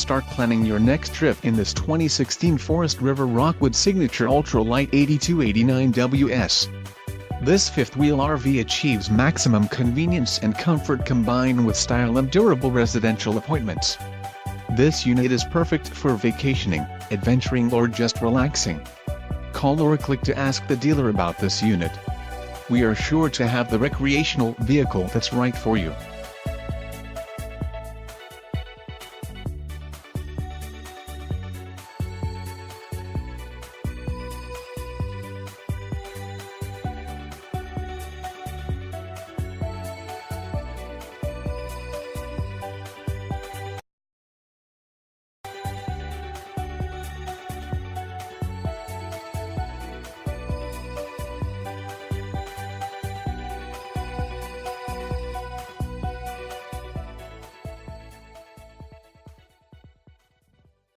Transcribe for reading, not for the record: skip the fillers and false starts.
start planning your next trip in this 2016 Forest River Rockwood Signature Ultra Lite 8289WS. This fifth-wheel RV achieves maximum convenience and comfort combined with style and durable residential appointments. This unit is perfect for vacationing, adventuring or just relaxing. Call or click to ask the dealer about this unit. We are sure to have the recreational vehicle that's right for you.